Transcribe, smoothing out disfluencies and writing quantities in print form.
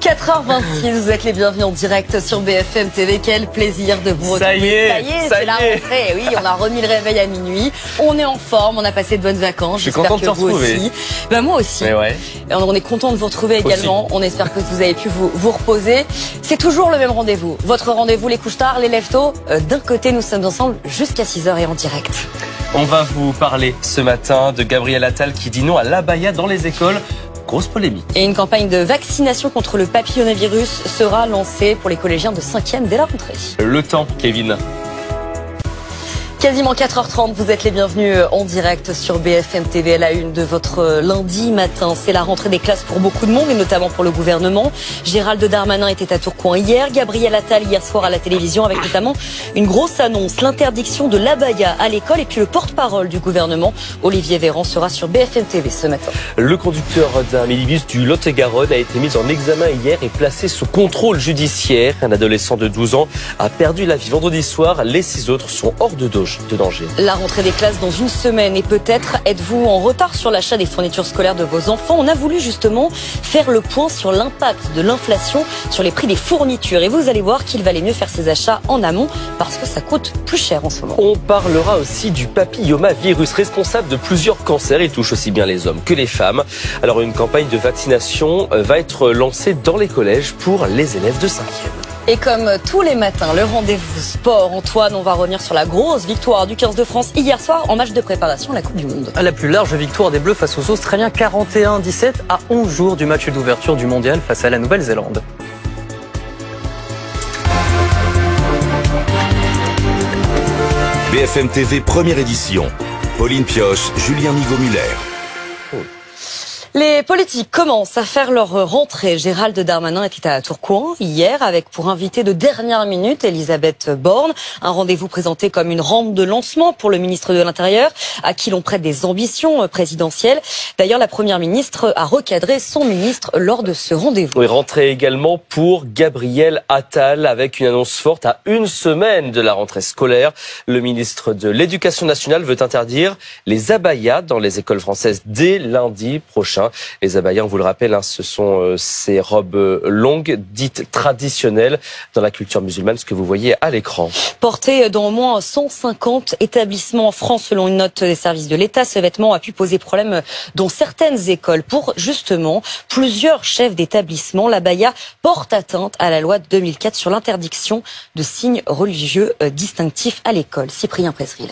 4h26, vous êtes les bienvenus en direct sur BFM TV. Quel plaisir de vous retrouver. Ça y est, c'est la rentrée. Oui, on a remis le réveil à minuit. On est en forme, on a passé de bonnes vacances. Je suis content de te retrouver. Aussi. Ben, moi aussi. Mais ouais. On est content de vous retrouver également. On espère que vous avez pu vous reposer. C'est toujours le même rendez-vous. Votre rendez-vous, les couches tard, les lève tôt. D'un côté, nous sommes ensemble jusqu'à 6h et en direct. On va vous parler ce matin de Gabriel Attal qui dit non à l'abaya dans les écoles. Grosse polémique. Et une campagne de vaccination contre le papillomavirus sera lancée pour les collégiens de 5e dès la rentrée. Le temps, Kevin. Quasiment 4h30, vous êtes les bienvenus en direct sur BFM TV à la une de votre lundi matin. C'est la rentrée des classes pour beaucoup de monde et notamment pour le gouvernement. Gérald Darmanin était à Tourcoing hier, Gabriel Attal hier soir à la télévision avec notamment une grosse annonce, l'interdiction de l'abaya à l'école et puis le porte-parole du gouvernement, Olivier Véran, sera sur BFM TV ce matin. Le conducteur d'un minibus du Lot-et-Garonne a été mis en examen hier et placé sous contrôle judiciaire. Un adolescent de 12 ans a perdu la vie vendredi soir. Les 6 autres sont hors de danger. La rentrée des classes dans une semaine et peut-être êtes-vous en retard sur l'achat des fournitures scolaires de vos enfants. On a voulu justement faire le point sur l'impact de l'inflation sur les prix des fournitures et vous allez voir qu'il valait mieux faire ses achats en amont parce que ça coûte plus cher en ce moment. On parlera aussi du papillomavirus responsable de plusieurs cancers. Il touche aussi bien les hommes que les femmes. Alors une campagne de vaccination va être lancée dans les collèges pour les élèves de 5e. Et comme tous les matins, le rendez-vous sport. Antoine, on va revenir sur la grosse victoire du 15 de France hier soir en match de préparation à la Coupe du Monde. La plus large victoire des Bleus face aux Australiens, 41-17 à 11 jours du match d'ouverture du Mondial face à la Nouvelle-Zélande. BFM TV première édition. Pauline Pioche, Julien Nigaud-Muller. Les politiques commencent à faire leur rentrée. Gérald Darmanin était à Tourcoing hier avec pour invité de dernière minute Elisabeth Borne. Un rendez-vous présenté comme une rampe de lancement pour le ministre de l'Intérieur à qui l'on prête des ambitions présidentielles. D'ailleurs, la première ministre a recadré son ministre lors de ce rendez-vous. Oui, rentrée également pour Gabriel Attal avec une annonce forte à une semaine de la rentrée scolaire. Le ministre de l'Éducation nationale veut interdire les abayas dans les écoles françaises dès lundi prochain. Les abayas, on vous le rappelle, ce sont ces robes longues, dites traditionnelles dans la culture musulmane, ce que vous voyez à l'écran. Porté dans au moins 150 établissements en France, selon une note des services de l'État, ce vêtement a pu poser problème dans certaines écoles. Pour justement plusieurs chefs d'établissement, l'abaya porte atteinte à la loi de 2004 sur l'interdiction de signes religieux distinctifs à l'école. Cyprien Presril.